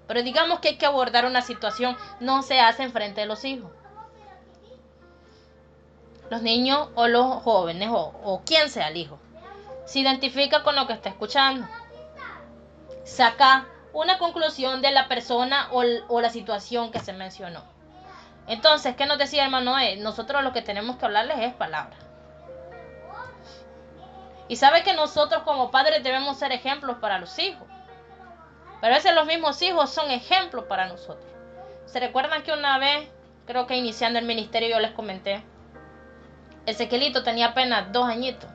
Speaker 1: Pero digamos que hay que abordar una situación, no se hace en frente de los hijos. Los niños o los jóvenes o quien sea el hijo, se identifica con lo que está escuchando. Saca una conclusión de la persona o la situación que se mencionó. Entonces, ¿qué nos decía hermano Noé? Nosotros lo que tenemos que hablarles es palabra. Y sabe que nosotros como padres debemos ser ejemplos para los hijos. Pero a veces los mismos hijos son ejemplos para nosotros. ¿Se recuerdan que una vez, creo que iniciando el ministerio yo les comenté, Ezequielito tenía apenas 2 añitos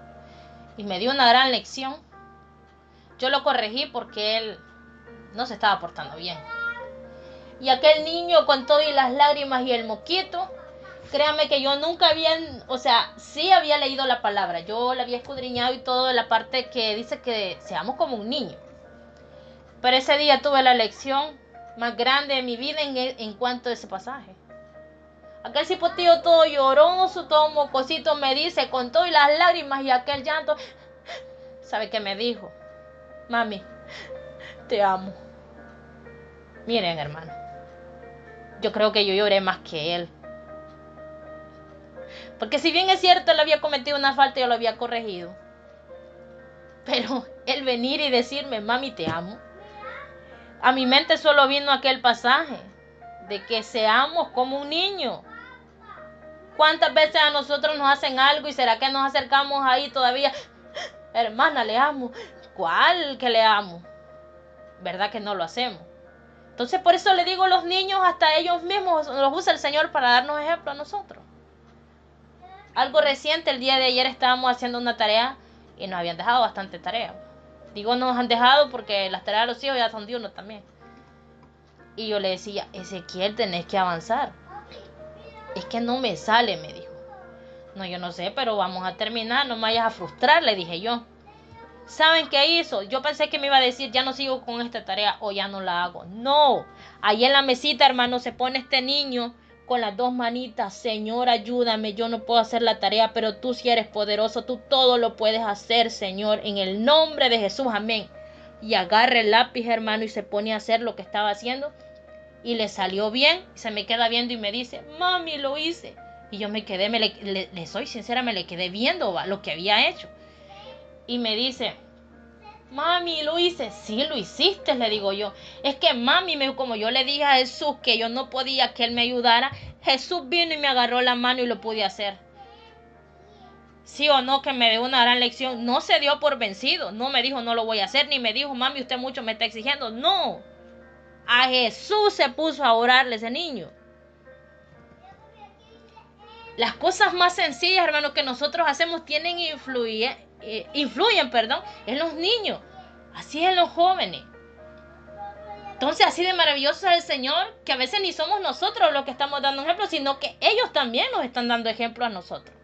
Speaker 1: y me dio una gran lección? Yo lo corregí porque él no se estaba portando bien. Y aquel niño con todo y las lágrimas y el moquito, créanme que yo nunca había, sí había leído la palabra, yo la había escudriñado y todo de la parte que dice que seamos como un niño. Pero ese día tuve la lección más grande de mi vida en cuanto a ese pasaje. Aquel cipotillo todo lloroso, todo mocosito me dice con todo y las lágrimas y aquel llanto. ¿Sabe qué me dijo? Mami, te amo. Miren, hermano, yo creo que yo lloré más que él. Porque si bien es cierto, él había cometido una falta y yo lo había corregido. Pero él venir y decirme, mami, te amo. A mi mente solo vino aquel pasaje de que seamos como un niño. ¿Cuántas veces a nosotros nos hacen algo y será que nos acercamos ahí todavía? Hermana, le amo. ¿Cuál que le amo? ¿Verdad que no lo hacemos? Entonces por eso le digo a los niños, hasta ellos mismos los usa el Señor para darnos ejemplo a nosotros. Algo reciente, el día de ayer estábamos haciendo una tarea y nos habían dejado bastante tarea. Digo nos han dejado porque las tareas de los hijos ya son de uno también. Y yo le decía, Ezequiel, tenés que avanzar. Es que no me sale, me dijo. No, yo no sé, pero vamos a terminar, no me vayas a frustrar, le dije yo. ¿Saben qué hizo? Yo pensé que me iba a decir, ya no sigo con esta tarea o ya no la hago. No, ahí en la mesita, hermano, se pone este niño con las dos manitas. Señor, ayúdame, yo no puedo hacer la tarea, pero tú sí eres poderoso, tú todo lo puedes hacer, Señor, en el nombre de Jesús, amén. Y agarra el lápiz, hermano, y se pone a hacer lo que estaba haciendo. Y le salió bien, se me queda viendo y me dice, mami, lo hice. Y yo me quedé, le soy sincera, me le quedé viendo lo que había hecho. Y me dice, mami, lo hice. Sí, lo hiciste, le digo yo. Es que mami, como yo le dije a Jesús que yo no podía que él me ayudara, Jesús vino y me agarró la mano y lo pude hacer. Sí o no, que me dio una gran lección. No se dio por vencido. No me dijo no lo voy a hacer, ni me dijo, mami, usted mucho me está exigiendo. No. A Jesús se puso a orarle ese niño. Las cosas más sencillas, hermano, que nosotros hacemos influyen, en los niños. Así es en los jóvenes. Entonces, así de maravilloso es el Señor, que a veces ni somos nosotros los que estamos dando ejemplo, sino que ellos también nos están dando ejemplo a nosotros.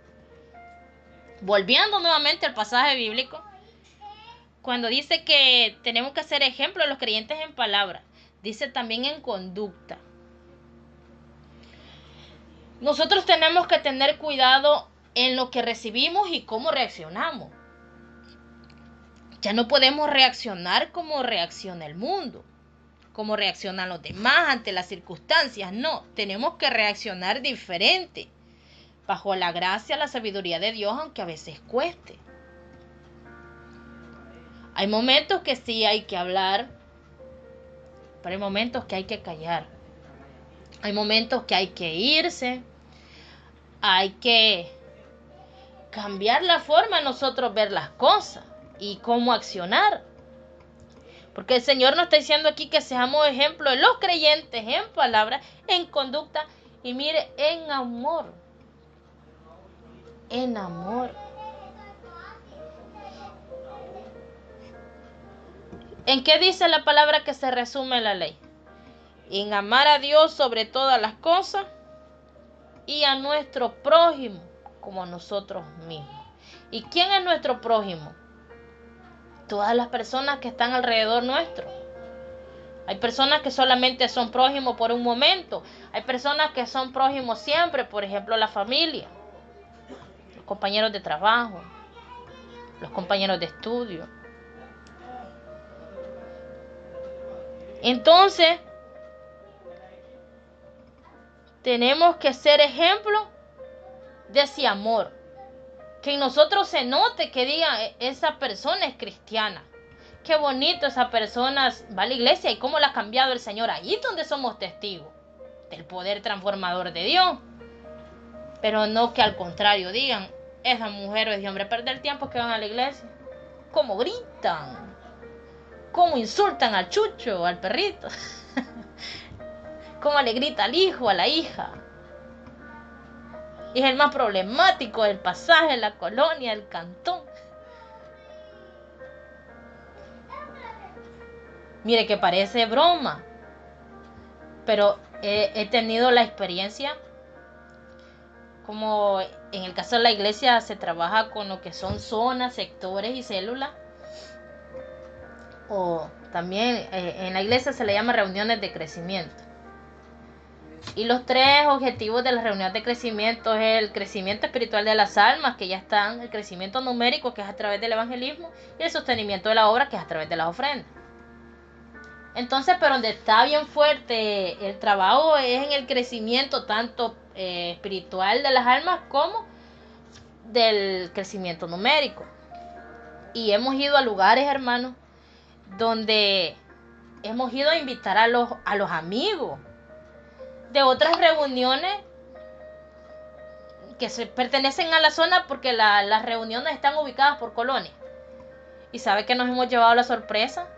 Speaker 1: Volviendo nuevamente al pasaje bíblico, cuando dice que tenemos que hacer ejemplo a los creyentes en palabra, dice también en conducta. Nosotros tenemos que tener cuidado en lo que recibimos y cómo reaccionamos. Ya no podemos reaccionar como reacciona el mundo, como reaccionan los demás ante las circunstancias. No, tenemos que reaccionar diferente, bajo la gracia, la sabiduría de Dios, aunque a veces cueste. Hay momentos que sí hay que hablar, pero hay momentos que hay que callar. Hay momentos que hay que irse, hay que cambiar la forma de nosotros ver las cosas y cómo accionar. Porque el Señor nos está diciendo aquí que seamos ejemplos de los creyentes en palabra, en conducta y mire, en amor. En amor. ¿En qué dice la palabra que se resume la ley? En amar a Dios sobre todas las cosas y a nuestro prójimo como a nosotros mismos. ¿Y quién es nuestro prójimo? Todas las personas que están alrededor nuestro. Hay personas que solamente son prójimos por un momento. Hay personas que son prójimos siempre, por ejemplo, la familia, los compañeros de trabajo, los compañeros de estudio. Entonces, tenemos que ser ejemplo de ese amor. Que en nosotros se note, que diga, esa persona es cristiana. Qué bonito esa persona va a la iglesia y cómo la ha cambiado el Señor. Ahí es donde somos testigos del poder transformador de Dios. Pero no que al contrario digan, esa mujer o ese hombre perder tiempo que van a la iglesia. Cómo gritan, cómo insultan al chucho, al perrito. Cómo le grita al hijo, a la hija. Es el más problemático del pasaje, la colonia, el cantón. Mire que parece broma, pero he tenido la experiencia, como en el caso de la iglesia se trabaja con lo que son zonas, sectores y células, o también en la iglesia se le llama reuniones de crecimiento. Y los tres objetivos de las reuniones de crecimiento es el crecimiento espiritual de las almas, que ya están, el crecimiento numérico, que es a través del evangelismo, y el sostenimiento de la obra, que es a través de las ofrendas. Entonces, pero donde está bien fuerte el trabajo es en el crecimiento tanto espiritual de las almas como del crecimiento numérico. Y hemos ido a lugares, hermanos, donde hemos ido a invitar a los amigos de otras reuniones que se pertenecen a la zona porque las reuniones están ubicadas por colonia. Y sabe que nos hemos llevado la sorpresa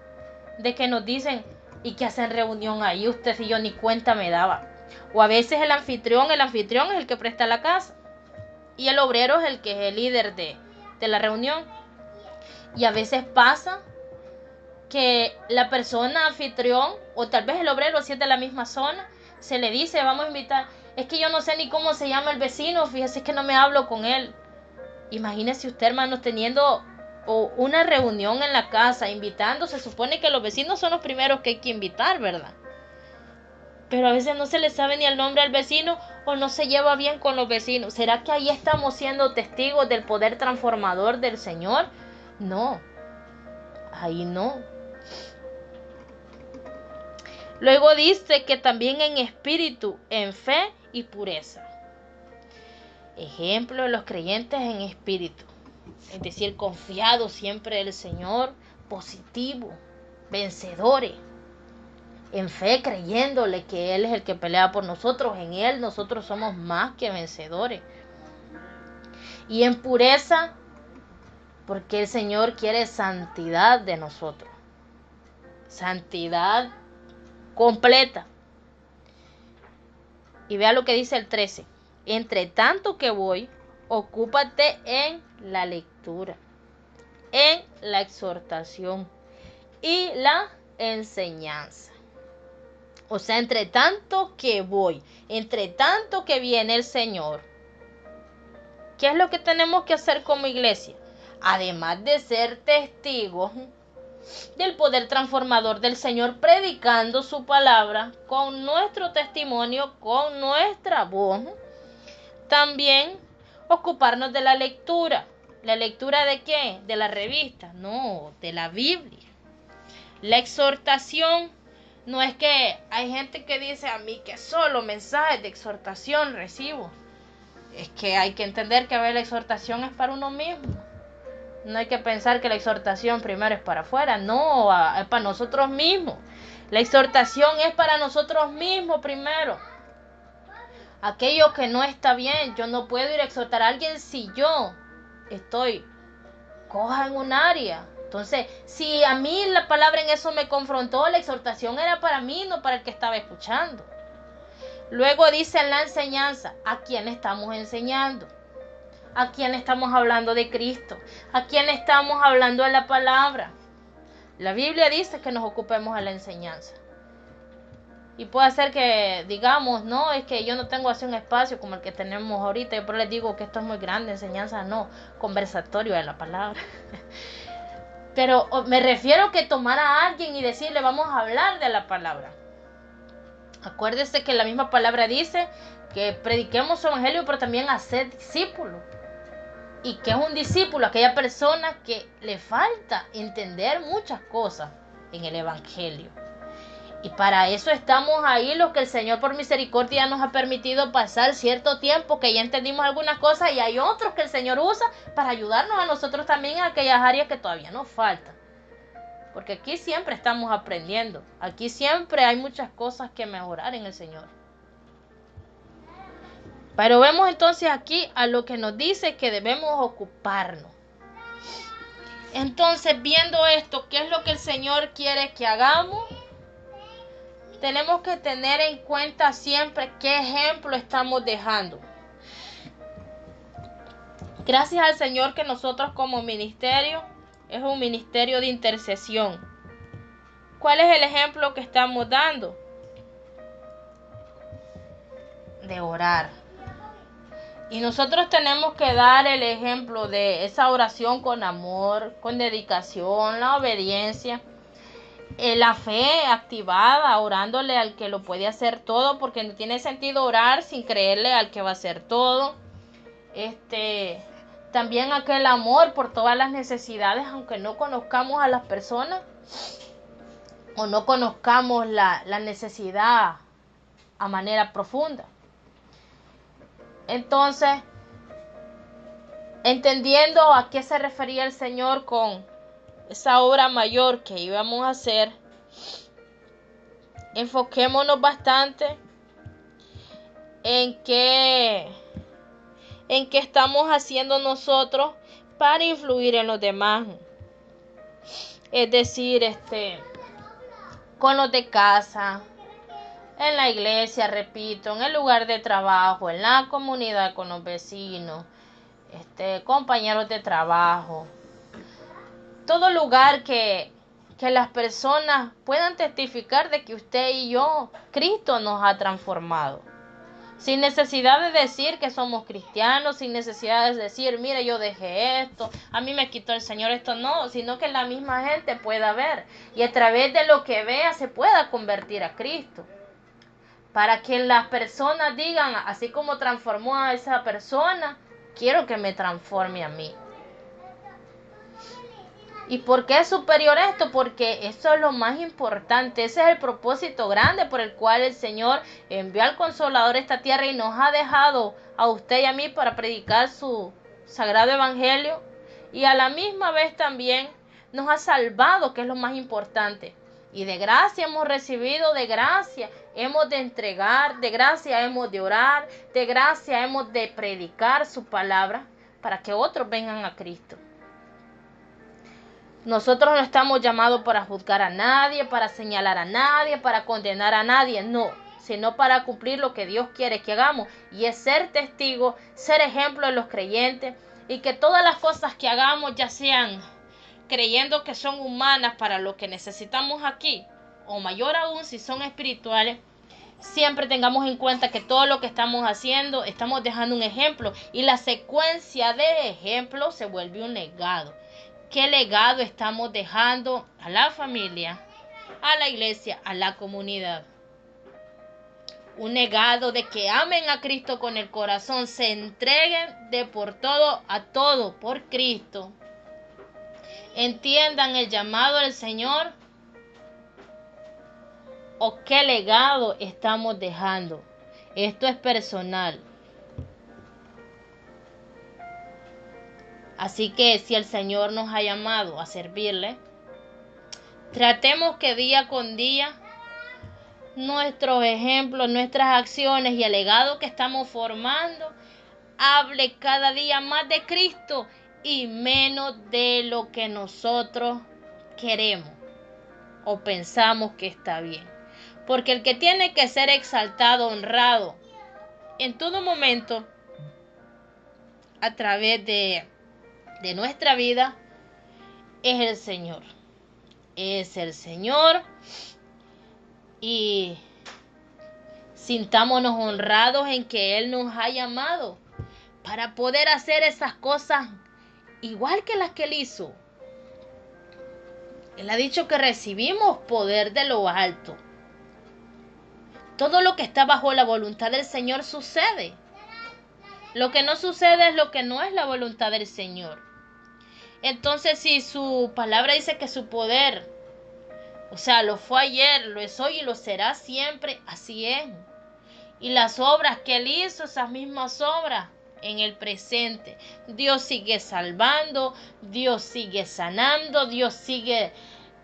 Speaker 1: de que nos dicen, ¿y que hacen reunión ahí? Usted y yo ni cuenta me daba. O a veces el anfitrión es el que presta la casa. Y el obrero es el que es el líder de la reunión. Y a veces pasa que la persona anfitrión, o tal vez el obrero, si es de la misma zona, se le dice, vamos a invitar. Es que yo no sé ni cómo se llama el vecino, fíjese que no me hablo con él. Imagínese usted, hermanos, teniendo una reunión en la casa, invitando. Se supone que los vecinos son los primeros que hay que invitar, ¿verdad? Pero a veces no se le sabe ni el nombre al vecino o no se lleva bien con los vecinos. ¿Será que ahí estamos siendo testigos del poder transformador del Señor? No, ahí no. Luego dice que también en espíritu, en fe y pureza. Ejemplo de los creyentes en espíritu. Es decir, confiados siempre en el Señor, positivos, vencedores. En fe, creyéndole que Él es el que pelea por nosotros. En Él nosotros somos más que vencedores. Y en pureza, porque el Señor quiere santidad de nosotros. Santidad completa. Y vea lo que dice el 13. Entre tanto que voy, ocúpate en la lectura, en la exhortación y la enseñanza. O sea, entre tanto que voy, entre tanto que viene el Señor, ¿qué es lo que tenemos que hacer como iglesia? Además de ser testigos del poder transformador del Señor, predicando su palabra con nuestro testimonio, con nuestra voz, también ocuparnos de la lectura. ¿La lectura de qué? ¿De la revista? No, de la Biblia. La exhortación. No es que hay gente que dice a mí que solo mensajes de exhortación recibo. Es que hay que entender que a ver, la exhortación es para uno mismo. No hay que pensar que la exhortación primero es para afuera. No, es para nosotros mismos. La exhortación es para nosotros mismos primero. Aquello que no está bien, yo no puedo ir a exhortar a alguien si yo estoy coja en un área. Entonces, si a mí la palabra en eso me confrontó, la exhortación era para mí, no para el que estaba escuchando. Luego dice en la enseñanza, ¿a quién estamos enseñando? ¿A quién estamos hablando de Cristo? ¿A quién estamos hablando de la palabra? La Biblia dice que nos ocupemos de la enseñanza. Y puede ser que digamos, no, es que yo no tengo así un espacio como el que tenemos ahorita. Yo por les digo que esto es muy grande, enseñanza no, conversatorio de la palabra. Pero me refiero que tomar a alguien y decirle, vamos a hablar de la palabra. Acuérdese que la misma palabra dice que prediquemos su evangelio, pero también hacer discípulos. Y que es un discípulo, aquella persona que le falta entender muchas cosas en el evangelio. Y para eso estamos ahí, los que el Señor por misericordia nos ha permitido pasar cierto tiempo, que ya entendimos algunas cosas, y hay otros que el Señor usa para ayudarnos a nosotros también en aquellas áreas que todavía nos faltan. Porque aquí siempre estamos aprendiendo, aquí siempre hay muchas cosas que mejorar en el Señor. Pero vemos entonces aquí a lo que nos dice que debemos ocuparnos. Entonces, viendo esto, ¿qué es lo que el Señor quiere que hagamos? Tenemos que tener en cuenta siempre qué ejemplo estamos dejando. Gracias al Señor que nosotros como ministerio es un ministerio de intercesión. ¿Cuál es el ejemplo que estamos dando? De orar. Y nosotros tenemos que dar el ejemplo de esa oración con amor, con dedicación, la obediencia. La fe activada, orándole al que lo puede hacer todo, porque no tiene sentido orar sin creerle al que va a hacer todo. También aquel amor por todas las necesidades, aunque no conozcamos a las personas o no conozcamos la necesidad a manera profunda. Entonces, entendiendo a qué se refería el Señor con esa obra mayor que íbamos a hacer, enfoquémonos bastante en que en qué estamos haciendo nosotros para influir en los demás. Es decir, con los de casa, en la iglesia, repito, en el lugar de trabajo, en la comunidad con los vecinos, compañeros de trabajo. Todo lugar que las personas puedan testificar de que usted y yo, Cristo nos ha transformado. Sin necesidad de decir que somos cristianos, sin necesidad de decir, mire, yo dejé esto, a mí me quitó el Señor esto, no, sino que la misma gente pueda ver y a través de lo que vea se pueda convertir a Cristo. Para que las personas digan, así como transformó a esa persona, quiero que me transforme a mí. ¿Y por qué es superior esto? Porque eso es lo más importante. Ese es el propósito grande por el cual el Señor envió al Consolador a esta tierra y nos ha dejado a usted y a mí para predicar su sagrado evangelio. Y a la misma vez también nos ha salvado, que es lo más importante. Y de gracia hemos recibido, de gracia hemos de entregar, de gracia hemos de orar, de gracia hemos de predicar su palabra para que otros vengan a Cristo. Nosotros no estamos llamados para juzgar a nadie, para señalar a nadie, para condenar a nadie, no, sino para cumplir lo que Dios quiere que hagamos, y es ser testigos, ser ejemplo de los creyentes, y que todas las cosas que hagamos, ya sean creyendo que son humanas para lo que necesitamos aquí, o mayor aún si son espirituales, siempre tengamos en cuenta que todo lo que estamos haciendo, estamos dejando un ejemplo, y la secuencia de ejemplos se vuelve un legado. ¿Qué legado estamos dejando a la familia, a la iglesia, a la comunidad? Un legado de que amen a Cristo con el corazón, se entreguen de por todo a todo por Cristo. Entiendan el llamado del Señor. ¿O qué legado estamos dejando? Esto es personal. Así que si el Señor nos ha llamado a servirle, tratemos que día con día nuestros ejemplos, nuestras acciones y el legado que estamos formando hable cada día más de Cristo y menos de lo que nosotros queremos o pensamos que está bien. Porque el que tiene que ser exaltado, honrado en todo momento a través de nuestra vida es el Señor. Es el Señor, y sintámonos honrados en que Él nos ha llamado para poder hacer esas cosas igual que las que Él hizo. Él ha dicho que recibimos poder de lo alto. Todo lo que está bajo la voluntad del Señor sucede. Lo que no sucede es lo que no es la voluntad del Señor. Entonces, si su palabra dice que su poder, o sea, lo fue ayer, lo es hoy y lo será siempre, así es. Y las obras que Él hizo, esas mismas obras en el presente. Dios sigue salvando, Dios sigue sanando, Dios sigue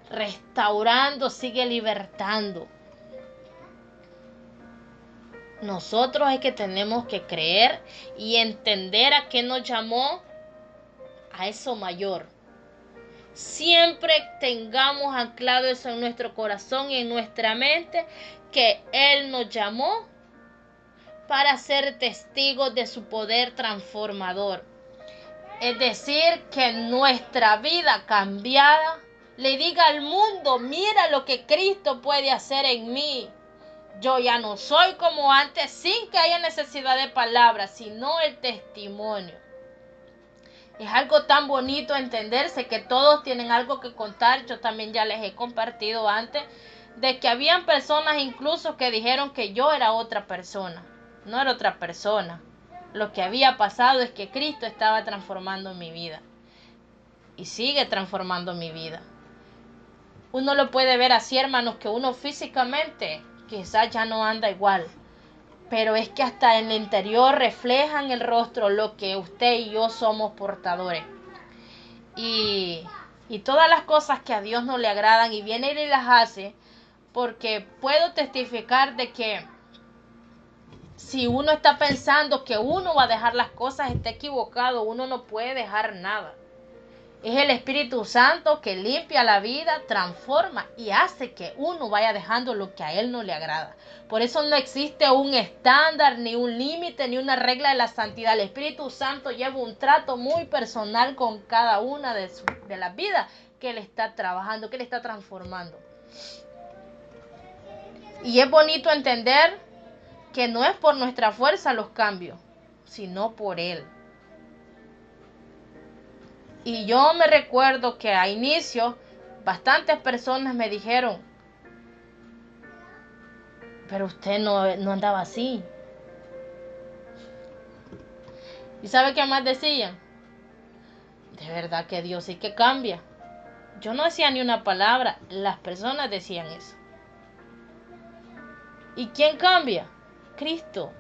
Speaker 1: restaurando, sigue libertando. Nosotros es que tenemos que creer y entender a qué nos llamó, a eso mayor. Siempre tengamos anclado eso en nuestro corazón y en nuestra mente, que Él nos llamó para ser testigos de su poder transformador. Es decir, que nuestra vida cambiada le diga al mundo, mira lo que Cristo puede hacer en mí. Yo ya no soy como antes, sin que haya necesidad de palabras, sino el testimonio. Es algo tan bonito entenderse que todos tienen algo que contar. Yo también ya les he compartido antes de que habían personas incluso que dijeron que yo era otra persona. No era otra persona. Lo que había pasado es que Cristo estaba transformando mi vida. Y sigue transformando mi vida. Uno lo puede ver así, hermanos, que uno físicamente quizás ya no anda igual. Pero es que hasta en el interior reflejan el rostro lo que usted y yo somos portadores. Y todas las cosas que a Dios no le agradan y viene y las hace, porque puedo testificar de que Si uno está pensando que uno va a dejar las cosas, está equivocado. Uno no puede dejar nada. Es el Espíritu Santo que limpia la vida, transforma y hace que uno vaya dejando lo que a Él no le agrada. Por eso no existe un estándar, ni un límite, ni una regla de la santidad. El Espíritu Santo lleva un trato muy personal con cada una de las vidas que Él está trabajando, que Él está transformando. Y es bonito entender que no es por nuestra fuerza los cambios, sino por Él. Y yo me recuerdo que a inicio bastantes personas me dijeron, pero usted no andaba así. ¿Y sabe qué más decían? De verdad que Dios sí que cambia. Yo no decía ni una palabra, las personas decían eso. ¿Y quién cambia? Cristo.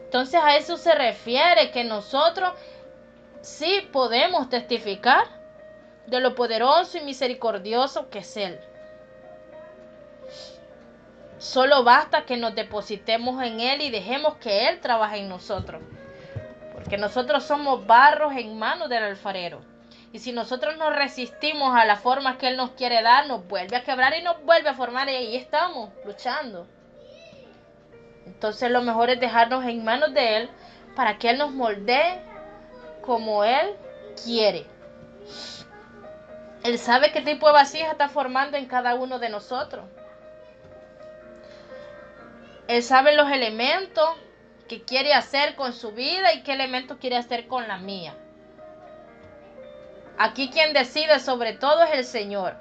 Speaker 1: Entonces a eso se refiere, que nosotros sí podemos testificar de lo poderoso y misericordioso que es Él. Solo basta que nos depositemos en Él y dejemos que Él trabaje en nosotros. Porque nosotros somos barros en manos del alfarero. Y si nosotros nos resistimos a la forma que Él nos quiere dar, nos vuelve a quebrar y nos vuelve a formar. Y ahí estamos, luchando. Entonces lo mejor es dejarnos en manos de Él para que Él nos moldee como Él quiere. Él sabe qué tipo de vasijas está formando en cada uno de nosotros. Él sabe los elementos que quiere hacer con su vida y qué elementos quiere hacer con la mía. Aquí quien decide sobre todo es el Señor.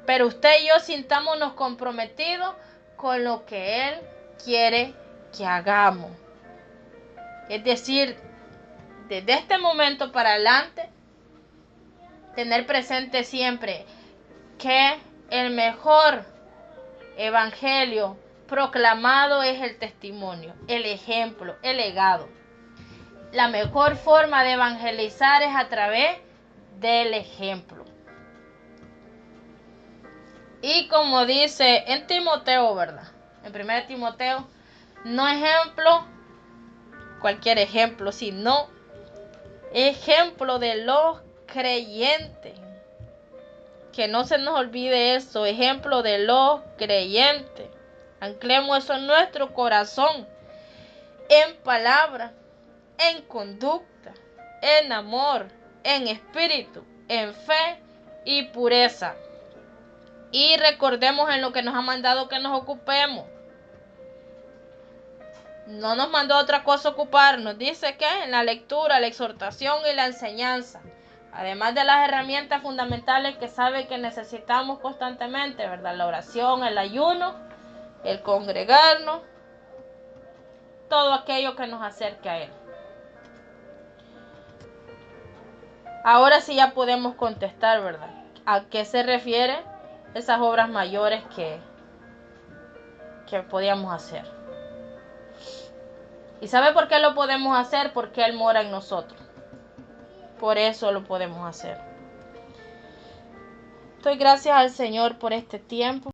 Speaker 1: Pero usted y yo sintámonos comprometidos con lo que Él quiere que hagamos. Es decir, desde este momento para adelante, tener presente siempre que el mejor evangelio proclamado es el testimonio, el ejemplo, el legado. La mejor forma de evangelizar es a través del ejemplo. Y como dice en Timoteo, ¿verdad? En 1 Timoteo, no ejemplo, cualquier ejemplo, sino ejemplo de los creyentes. Que no se nos olvide eso, ejemplo de los creyentes. Anclemos eso en nuestro corazón, en palabra, en conducta, en amor, en espíritu, en fe y pureza. Y recordemos en lo que nos ha mandado que nos ocupemos. No nos mandó otra cosa ocuparnos. Dice que en la lectura, la exhortación y la enseñanza. Además de las herramientas fundamentales que sabe que necesitamos constantemente, ¿verdad? La oración, el ayuno, el congregarnos, todo aquello que nos acerque a Él. Ahora sí ya podemos contestar, ¿verdad? ¿A qué se refiere esas obras mayores que podíamos hacer? ¿Y sabe por qué lo podemos hacer? Porque Él mora en nosotros. Por eso lo podemos hacer. Doy gracias al Señor por este tiempo.